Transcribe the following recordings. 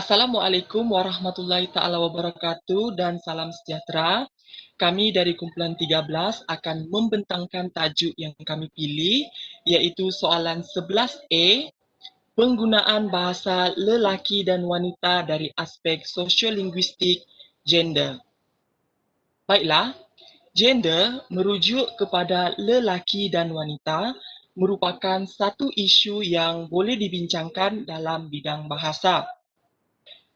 Assalamualaikum warahmatullahi taala wabarakatuh dan salam sejahtera. Kami dari kumpulan 13 akan membentangkan tajuk yang kami pilih, iaitu soalan 11A, penggunaan bahasa lelaki dan wanita dari aspek sosiolinguistik gender. Baiklah, gender merujuk kepada lelaki dan wanita merupakan satu isu yang boleh dibincangkan dalam bidang bahasa.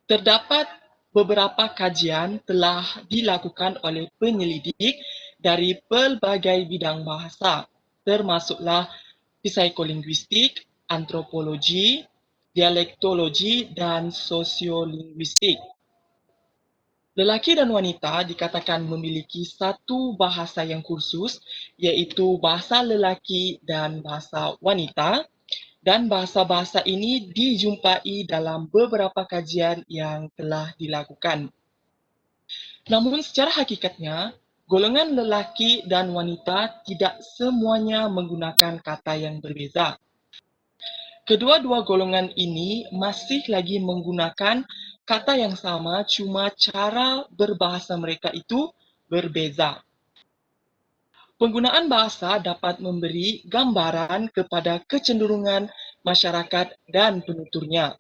Terdapat beberapa kajian telah dilakukan oleh penyelidik dari pelbagai bidang bahasa, termasuklah psikolinguistik, antropologi, dialektologi, dan sosiolinguistik. Lelaki dan wanita dikatakan memiliki satu bahasa yang khusus, iaitu bahasa lelaki dan bahasa wanita, dan bahasa-bahasa ini dijumpai dalam beberapa kajian yang telah dilakukan. Namun secara hakikatnya, golongan lelaki dan wanita tidak semuanya menggunakan kata yang berbeza. Kedua-dua golongan ini masih lagi menggunakan kata yang sama, cuma cara berbahasa mereka itu berbeza. Penggunaan bahasa dapat memberi gambaran kepada kecenderungan masyarakat dan penuturnya.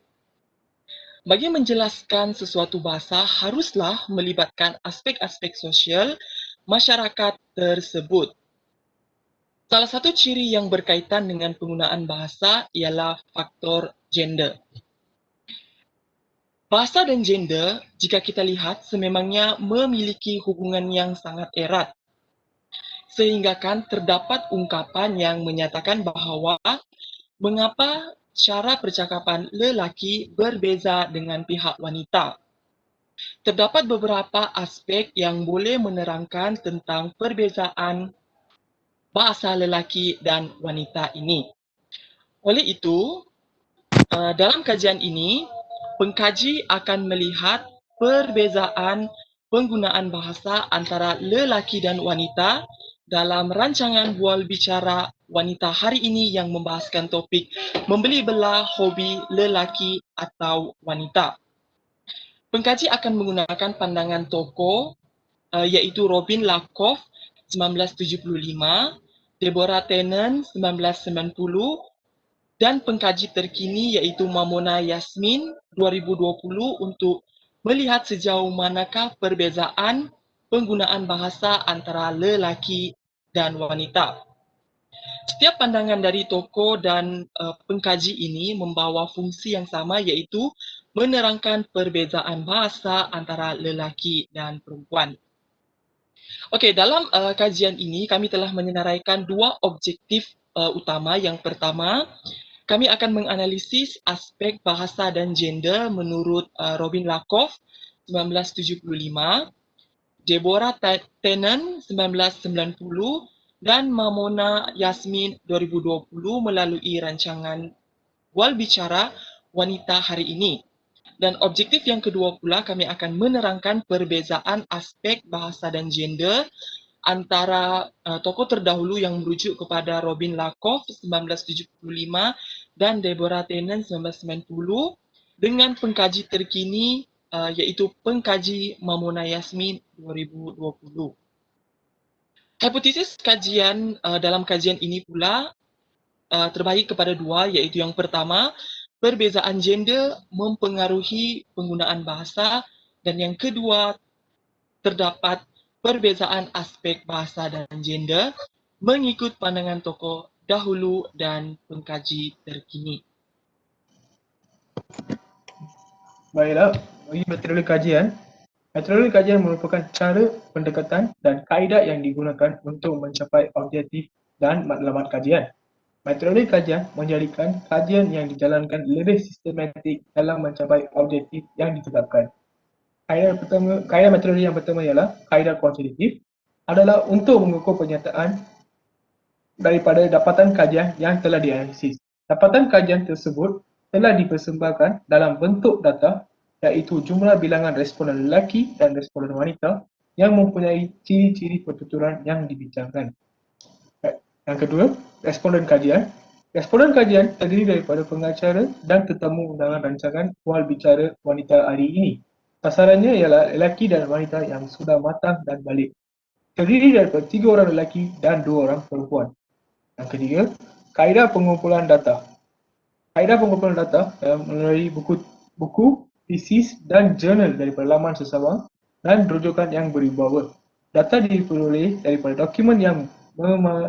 Bagi menjelaskan sesuatu bahasa haruslah melibatkan aspek-aspek sosial masyarakat tersebut. Salah satu ciri yang berkaitan dengan penggunaan bahasa ialah faktor gender. Bahasa dan gender, jika kita lihat, sememangnya memiliki hubungan yang sangat erat. Sehingga kan terdapat ungkapan yang menyatakan bahawa mengapa cara percakapan lelaki berbeza dengan pihak wanita. Terdapat beberapa aspek yang boleh menerangkan tentang perbezaan bahasa lelaki dan wanita ini. Oleh itu, dalam kajian ini, pengkaji akan melihat perbezaan penggunaan bahasa antara lelaki dan wanita dalam rancangan bual bicara wanita hari ini yang membahaskan topik membeli belah hobi lelaki atau wanita. Pengkaji akan menggunakan pandangan tokoh iaitu Robin Lakoff 1975, Deborah Tannen 1990 dan pengkaji terkini iaitu Mamona Yasmin 2020 untuk melihat sejauh manakah perbezaan penggunaan bahasa antara lelaki dan wanita. Setiap pandangan dari tokoh dan pengkaji ini membawa fungsi yang sama iaitu menerangkan perbezaan bahasa antara lelaki dan perempuan. Okey, dalam kajian ini kami telah menyenaraikan dua objektif utama. Yang pertama, kami akan menganalisis aspek bahasa dan gender menurut Robin Lakoff 1975, Deborah Tannen 1990 dan Mamona Yasmin 2020 melalui rancangan bual bicara wanita hari ini. Dan objektif yang kedua pula, kami akan menerangkan perbezaan aspek bahasa dan gender antara tokoh terdahulu yang merujuk kepada Robin Lakoff 1975 dan Deborah Tannen 1990 dengan pengkaji terkini iaitu pengkaji Mamona Yasmin 2020. Hipotesis kajian dalam kajian ini pula terbahagi kepada dua, iaitu yang pertama, perbezaan gender mempengaruhi penggunaan bahasa, dan yang kedua, terdapat perbezaan aspek bahasa dan gender mengikut pandangan tokoh dahulu dan pengkaji terkini. Baiklah, bagi metodologi kajian. Metodologi kajian merupakan cara, pendekatan dan kaedah yang digunakan untuk mencapai objektif dan matlamat kajian. Metodologi kajian menjadikan kajian yang dijalankan lebih sistematik dalam mencapai objektif yang ditetapkan. Kaedah metodologi yang pertama ialah kaedah kuantitatif, adalah untuk mengukur pernyataan daripada dapatan kajian yang telah dianalisis. Dapatan kajian tersebut telah dipersembahkan dalam bentuk data, iaitu jumlah bilangan responden lelaki dan responden wanita yang mempunyai ciri-ciri pertuturan yang dibincangkan. Yang kedua, responden kajian. Responden kajian terdiri daripada pengacara dan tetamu undangan rancangan Wal Bicara Wanita hari ini. Sasarannya ialah lelaki dan wanita yang sudah matang dan balik. Terdiri daripada 3 orang lelaki dan 2 orang perempuan. Yang ketiga, kaedah pengumpulan data. Kaedah pengumpulan data melalui buku, tesis dan jurnal daripada laman sesawang dan rujukan yang berwibawa. Data diperoleh daripada dokumen yang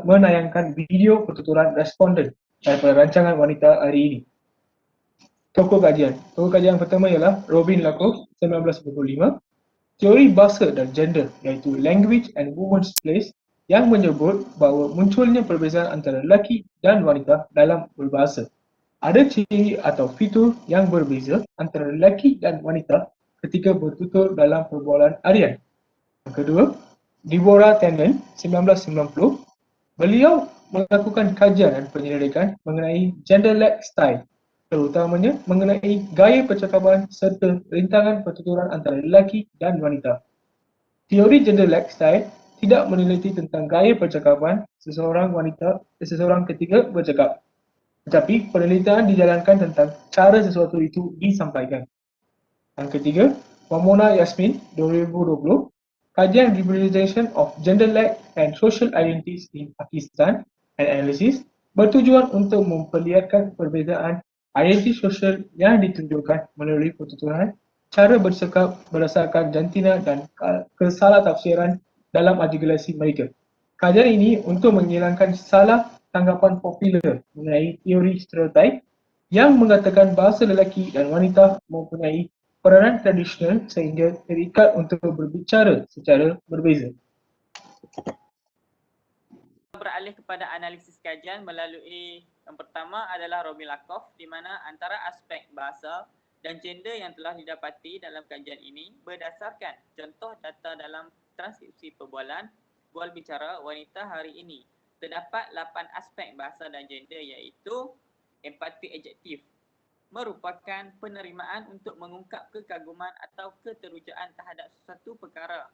menayangkan video pertuturan responden daripada rancangan wanita hari ini. Tokoh kajian. Tokoh kajian pertama ialah Robin Lakoff, 1995. Teori bahasa dan gender iaitu Language and Women's Place yang menyebut bahawa munculnya perbezaan antara lelaki dan wanita dalam berbahasa. Ada ciri atau fitur yang berbeza antara lelaki dan wanita ketika bertutur dalam perbualan harian. Yang kedua, Deborah Tannen, 1990. Beliau melakukan kajian dan penyelidikan mengenai gender-led style, terutamanya mengenai gaya percakapan serta rintangan pertuturan antara lelaki dan wanita. Teori gender-led style tidak meneliti tentang gaya percakapan seseorang ketika bercakap, tetapi penelitian dijalankan tentang cara sesuatu itu disampaikan. Yang ketiga, Mamona Yasmin, 2020, kajian Representation of Gender-led and Social Identities in Pakistan and Analysis bertujuan untuk memperlihatkan perbezaan identiti sosial yang ditunjukkan melalui pertuturan cara bercakap berdasarkan jantina dan kesalahtafsiran dalam artikulasi mereka. Kajian ini untuk menghilangkan salah tanggapan popular mengenai teori stereotip yang mengatakan bahasa lelaki dan wanita mempunyai peranan tradisional sehingga terikat untuk berbicara secara berbeza. Beralih kepada analisis kajian melalui yang pertama adalah Robin Lakoff, di mana antara aspek bahasa dan gender yang telah didapati dalam kajian ini berdasarkan contoh data dalam transkripsi perbualan Wal Bicara Wanita hari ini. Terdapat 8 aspek bahasa dan gender iaitu empati adjektif, merupakan penerimaan untuk mengungkap kekaguman atau keterujaan terhadap sesuatu perkara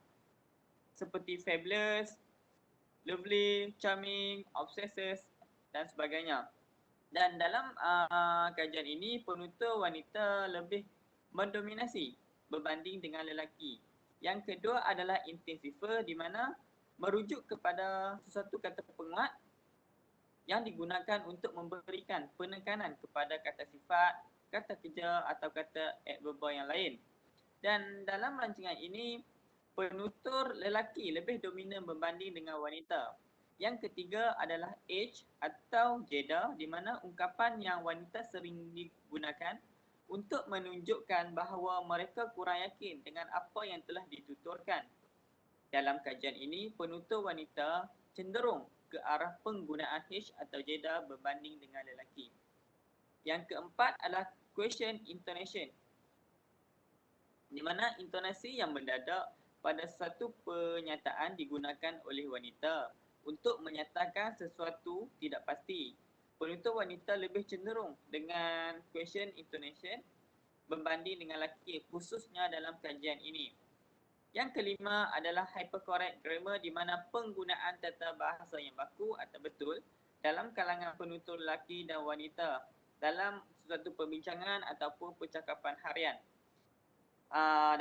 seperti fabulous, lovely, charming, obsessive dan sebagainya. Dan dalam kajian ini penutur wanita lebih mendominasi berbanding dengan lelaki. Yang kedua adalah intensifier, di mana merujuk kepada sesuatu kata penguat yang digunakan untuk memberikan penekanan kepada kata sifat, kata kerja atau kata adverbal yang lain. Dan dalam rancangan ini, penutur lelaki lebih dominan berbanding dengan wanita. Yang ketiga adalah age atau gender, di mana ungkapan yang wanita sering digunakan untuk menunjukkan bahawa mereka kurang yakin dengan apa yang telah dituturkan. Dalam kajian ini, penutur wanita cenderung ke arah penggunaan H atau gender berbanding dengan lelaki. Yang keempat adalah question intonation, di mana intonasi yang mendadak pada satu pernyataan digunakan oleh wanita untuk menyatakan sesuatu tidak pasti. Penutur wanita lebih cenderung dengan question intonation berbanding dengan lelaki, khususnya dalam kajian ini. Yang kelima adalah hypercorrect grammar, di mana penggunaan tata bahasa yang baku atau betul dalam kalangan penutur lelaki dan wanita dalam suatu perbincangan ataupun percakapan harian.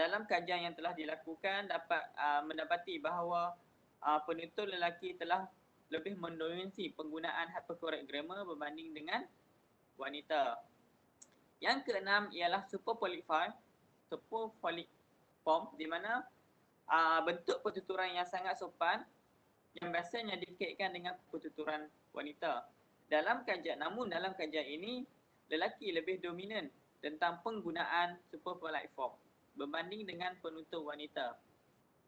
Dalam kajian yang telah dilakukan dapat mendapati bahawa penutur lelaki telah lebih mendominasi penggunaan hypercorrect grammar berbanding dengan wanita. Yang keenam ialah superpolic form, di mana bentuk pertuturan yang sangat sopan yang biasanya dikaitkan dengan pertuturan wanita. Dalam kajian ini, lelaki lebih dominan tentang penggunaan superpolite form berbanding dengan penutur wanita.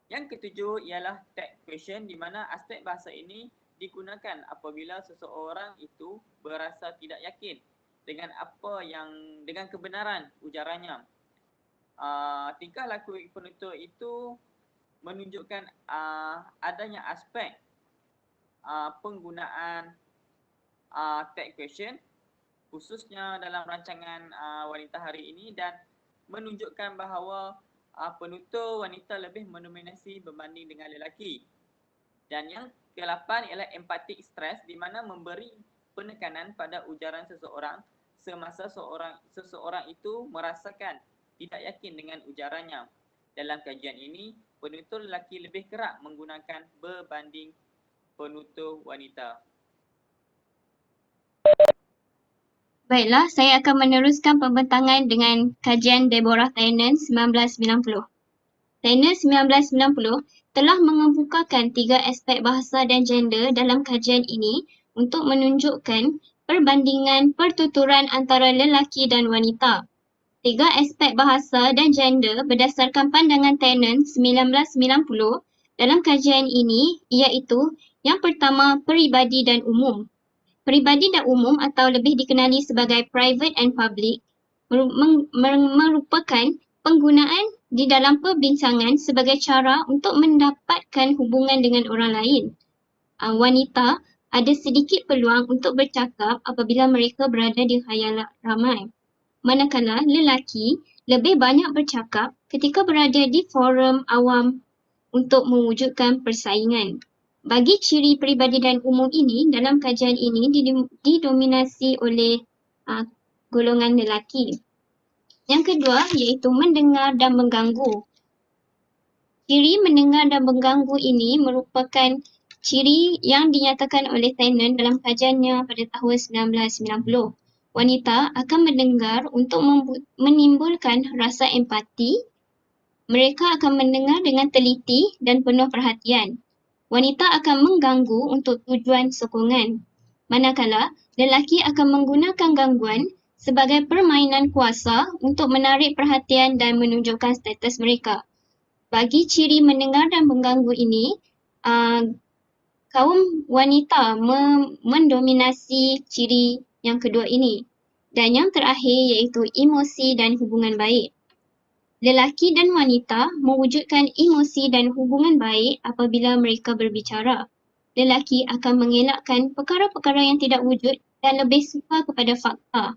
Yang ketujuh ialah tag question, di mana aspek bahasa ini digunakan apabila seseorang itu berasa tidak yakin dengan kebenaran ujarannya. Tingkah laku penutur itu menunjukkan adanya aspek penggunaan tag question khususnya dalam rancangan wanita hari ini, dan menunjukkan bahawa penutur wanita lebih mendominasi berbanding dengan lelaki. Dan yang ke-8 ialah empathic stress, di mana memberi penekanan pada ujaran seseorang semasa seseorang itu merasakan tidak yakin dengan ujarannya. Dalam kajian ini, penutur lelaki lebih kerap menggunakan berbanding penutur wanita. Baiklah, saya akan meneruskan pembentangan dengan kajian Deborah Tannen 1990. Tannen 1990 telah mengemukakan 3 aspek bahasa dan gender dalam kajian ini untuk menunjukkan perbandingan pertuturan antara lelaki dan wanita. 3 aspek bahasa dan gender berdasarkan pandangan Tannen 1990 dalam kajian ini iaitu yang pertama, peribadi dan umum. Peribadi dan umum atau lebih dikenali sebagai private and public merupakan penggunaan di dalam perbincangan sebagai cara untuk mendapatkan hubungan dengan orang lain. Wanita ada sedikit peluang untuk bercakap apabila mereka berada di khayal ramai. Manakala lelaki lebih banyak bercakap ketika berada di forum awam untuk mewujudkan persaingan. Bagi ciri peribadi dan umum ini, dalam kajian ini didominasi oleh golongan lelaki. Yang kedua iaitu mendengar dan mengganggu. Ciri mendengar dan mengganggu ini merupakan ciri yang dinyatakan oleh Tannen dalam kajiannya pada tahun 1990. Wanita akan mendengar untuk menimbulkan rasa empati. Mereka akan mendengar dengan teliti dan penuh perhatian. Wanita akan mengganggu untuk tujuan sokongan. Manakala lelaki akan menggunakan gangguan sebagai permainan kuasa untuk menarik perhatian dan menunjukkan status mereka. Bagi ciri mendengar dan mengganggu ini, kaum wanita mendominasi ciri yang kedua ini. Dan yang terakhir iaitu emosi dan hubungan baik. Lelaki dan wanita mewujudkan emosi dan hubungan baik apabila mereka berbicara. Lelaki akan mengelakkan perkara-perkara yang tidak wujud dan lebih suka kepada fakta.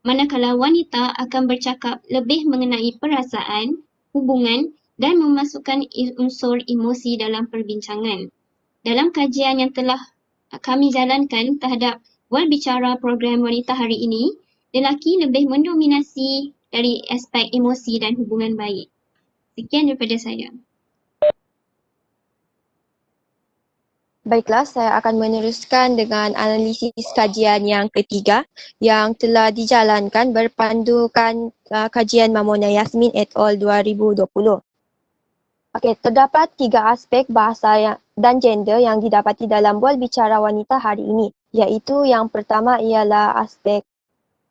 Manakala wanita akan bercakap lebih mengenai perasaan, hubungan dan memasukkan unsur emosi dalam perbincangan. Dalam kajian yang telah kami jalankan terhadap berbicara program wanita hari ini, lelaki lebih mendominasi dari aspek emosi dan hubungan baik. Sekian daripada saya. Baiklah, saya akan meneruskan dengan analisis kajian yang ketiga yang telah dijalankan berpandukan kajian Mamona Yasmin et al. 2020. Okey, terdapat 3 aspek bahasa dan gender yang didapati dalam bual bicara wanita hari ini, iaitu yang pertama ialah aspek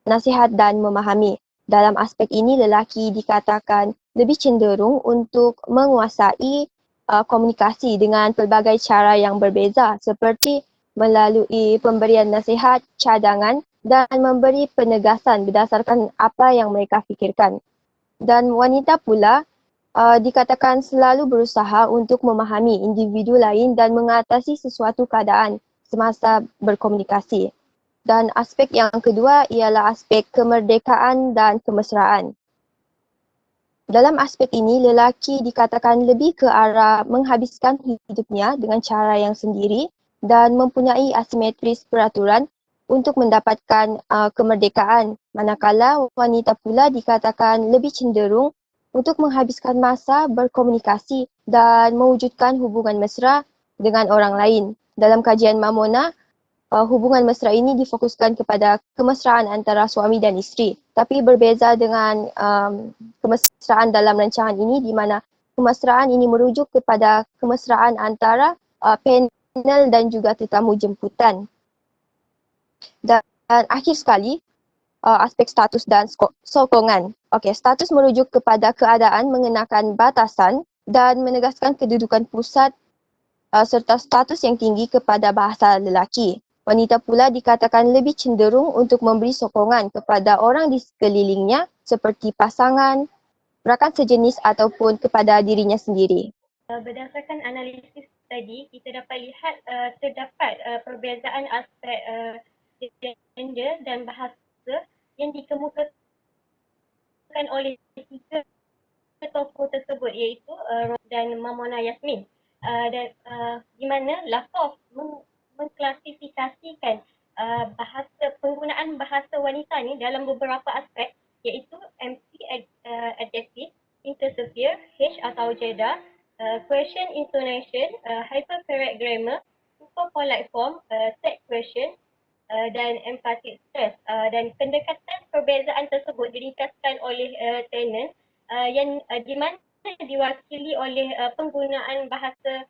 nasihat dan memahami. Dalam aspek ini, lelaki dikatakan lebih cenderung untuk menguasai komunikasi dengan pelbagai cara yang berbeza seperti melalui pemberian nasihat, cadangan dan memberi penegasan berdasarkan apa yang mereka fikirkan. Dan wanita pula dikatakan selalu berusaha untuk memahami individu lain dan mengatasi sesuatu keadaan semasa berkomunikasi. Dan aspek yang kedua ialah aspek kemerdekaan dan kemesraan. Dalam aspek ini, lelaki dikatakan lebih ke arah menghabiskan hidupnya dengan cara yang sendiri dan mempunyai asimetris peraturan untuk mendapatkan kemerdekaan. Manakala wanita pula dikatakan lebih cenderung untuk menghabiskan masa berkomunikasi dan mewujudkan hubungan mesra dengan orang lain. Dalam kajian Mamona, hubungan mesra ini difokuskan kepada kemesraan antara suami dan isteri. Tapi berbeza dengan kemesraan dalam rancangan ini di mana kemesraan ini merujuk kepada kemesraan antara panel dan juga tetamu jemputan. Dan akhir sekali, aspek status dan sokongan. Okey, status merujuk kepada keadaan mengenakan batasan dan menegaskan kedudukan pusat serta status yang tinggi kepada bahasa lelaki. Wanita pula dikatakan lebih cenderung untuk memberi sokongan kepada orang di sekelilingnya seperti pasangan, rakan sejenis ataupun kepada dirinya sendiri. Berdasarkan analisis tadi, kita dapat lihat terdapat perbezaan aspek gender dan bahasa yang dikemukakan oleh 3 tokoh tersebut iaitu dan Mamona Yasmin. Dan di mana Lakoff mengklasifikasikan penggunaan bahasa wanita ni dalam beberapa aspek, iaitu adjective, interfere, H atau jeda, question intonation, hypercorrect grammar, super polite form, set question, dan emphatic stress. Dan pendekatan perbezaan tersebut diringkaskan oleh Tennant yang di mana diwakili oleh penggunaan bahasa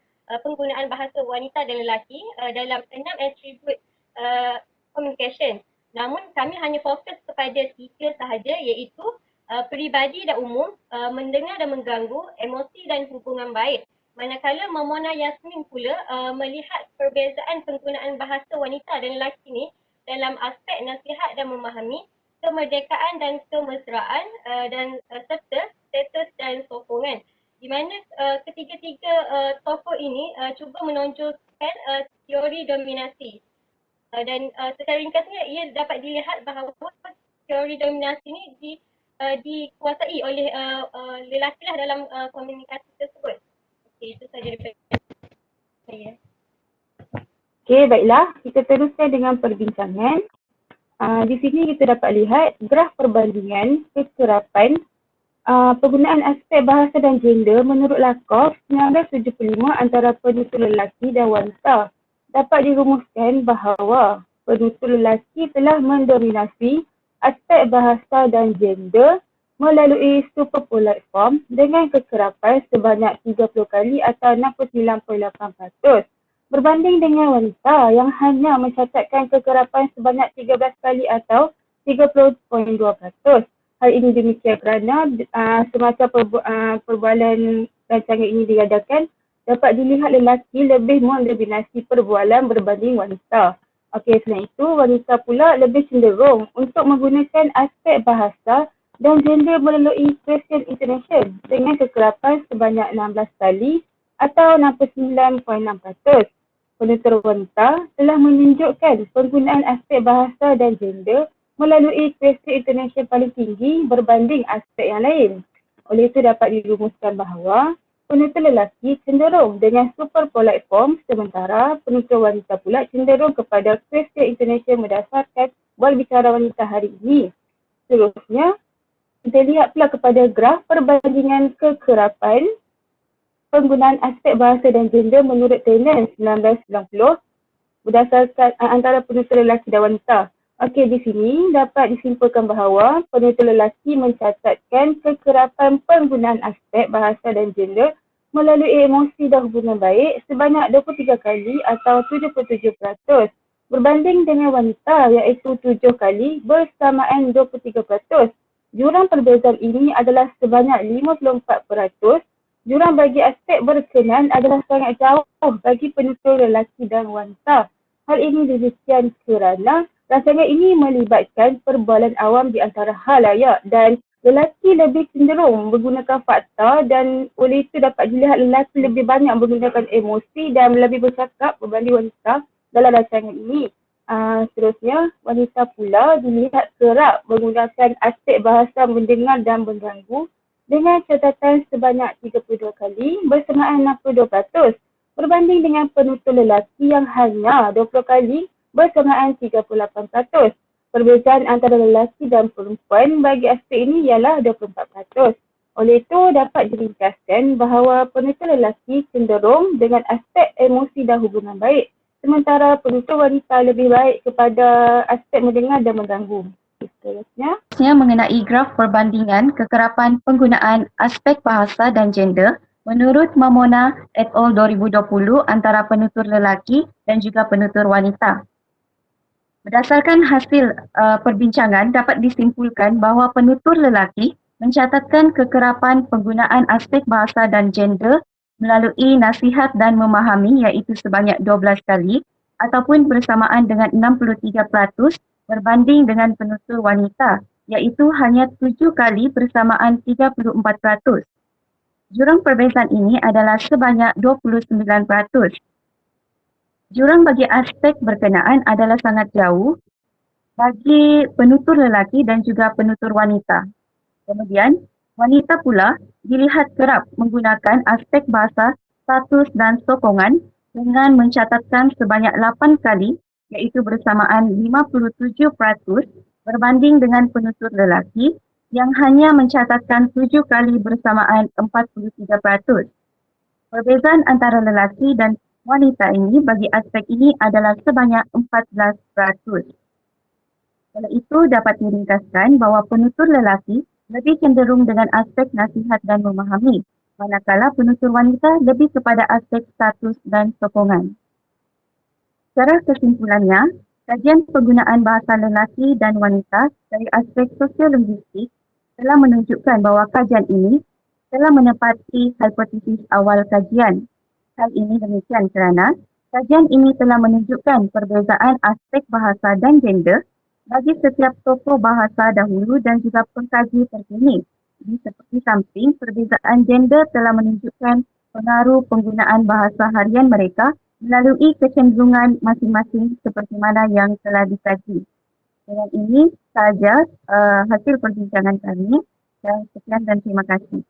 wanita dan lelaki dalam 6 atribut communication. Namun kami hanya fokus kepada 3 sahaja, iaitu peribadi dan umum, mendengar dan mengganggu, emosi dan hubungan baik. Manakala Mamona Yasmin pula melihat perbezaan penggunaan bahasa wanita dan lelaki ni dalam aspek nasihat dan memahami, kemerdekaan dan kemesraan, dan serta status dan sokongan. Di mana ketiga-tiga tokoh ini cuba menonjolkan teori dominasi. Dan secara ringkasnya ia dapat dilihat bahawa teori dominasi ini dikuasai oleh lelaki lah dalam komunikasi tersebut. Okey, itu saja daripada saya. Okey, baiklah. Kita teruskan dengan perbincangan. Di sini kita dapat lihat graf perbandingan kekerapan penggunaan aspek bahasa dan gender menurut Lakoff 1975 antara penutur lelaki dan wanita. Dapat dirumuskan bahawa penutur lelaki telah mendominasi aspek bahasa dan gender melalui super polite form dengan kekerapan sebanyak 30 kali atau 69.8%. Berbanding dengan wanita yang hanya mencatatkan kekerapan sebanyak 13 kali atau 30.2%. Hal ini demikian kerana semasa perbualan rancangan ini diadakan, dapat dilihat lelaki lebih mendominasi perbualan berbanding wanita. Okey, selain itu wanita pula lebih cenderung untuk menggunakan aspek bahasa dan gender melalui question intonation dengan kekerapan sebanyak 16 kali atau 69.6%. Penutur wanita telah menunjukkan penggunaan aspek bahasa dan gender melalui question intonation paling tinggi berbanding aspek yang lain. Oleh itu dapat dirumuskan bahawa penutur lelaki cenderung dengan super polite form sementara penutur wanita pula cenderung kepada question intonation berdasarkan berbicara wanita hari ini. Seterusnya, kita lihat pula kepada graf perbandingan kekerapan penggunaan aspek bahasa dan gender menurut Tennant 1990 berdasarkan antara penutur lelaki dan wanita. Okey, di sini dapat disimpulkan bahawa penutur lelaki mencatatkan kekerapan penggunaan aspek bahasa dan gender melalui emosi dan hubungan baik sebanyak 23 kali atau 77%. Berbanding dengan wanita iaitu 7 kali bersamaan 23%. Jurang perbezaan ini adalah sebanyak 54%. Jurang bagi aspek berkenan adalah sangat jauh bagi penutur lelaki dan wanita. Hal ini demikian kerana rancangan ini melibatkan perbualan awam di antara khalayak dan lelaki lebih cenderung menggunakan fakta dan oleh itu dapat dilihat lelaki lebih banyak menggunakan emosi dan lebih bercakap berbanding wanita dalam rancangan ini. Seterusnya, wanita pula dilihat kerap menggunakan aspek bahasa mendengar dan mengganggu dengan catatan sebanyak 32 kali bersamaan 62% berbanding dengan penutur lelaki yang hanya 20 kali bersamaan 38%. Perbezaan antara lelaki dan perempuan bagi aspek ini ialah 24%. Oleh itu dapat diringkaskan bahawa penutur lelaki cenderung dengan aspek emosi dan hubungan baik sementara penutur wanita lebih baik kepada aspek mendengar dan mengganggu. Seterusnya mengenai graf perbandingan kekerapan penggunaan aspek bahasa dan gender menurut Mamona et al. 2020 antara penutur lelaki dan juga penutur wanita. Berdasarkan hasil perbincangan dapat disimpulkan bahawa penutur lelaki mencatatkan kekerapan penggunaan aspek bahasa dan gender melalui nasihat dan memahami iaitu sebanyak 12 kali ataupun bersamaan dengan 63% berbanding dengan penutur wanita iaitu hanya 7 kali bersamaan 34%. Jurang perbezaan ini adalah sebanyak 29%. Jurang bagi aspek berkenaan adalah sangat jauh bagi penutur lelaki dan juga penutur wanita. Kemudian, wanita pula dilihat kerap menggunakan aspek bahasa, status dan sokongan dengan mencatatkan sebanyak 8 kali iaitu bersamaan 57% berbanding dengan penutur lelaki yang hanya mencatatkan 7 kali bersamaan 43%. Perbezaan antara lelaki dan wanita ini bagi aspek ini adalah sebanyak 14%. Oleh itu dapat diringkaskan bahawa penutur lelaki lebih cenderung dengan aspek nasihat dan memahami, manakala penutur wanita lebih kepada aspek status dan sokongan. Secara kesimpulannya, kajian penggunaan bahasa lelaki dan wanita dari aspek sosiolinguistik telah menunjukkan bahawa kajian ini telah menepati hipotesis awal kajian. Hal ini demikian kerana kajian ini telah menunjukkan perbezaan aspek bahasa dan gender bagi setiap tokoh bahasa dahulu dan juga pengkaji terkini. Seperti samping, perbezaan gender telah menunjukkan pengaruh penggunaan bahasa harian mereka melalui kecenderungan masing-masing seperti mana yang telah dikaji. Dengan ini sahaja hasil perbincangan kami. Dan sekian dan terima kasih.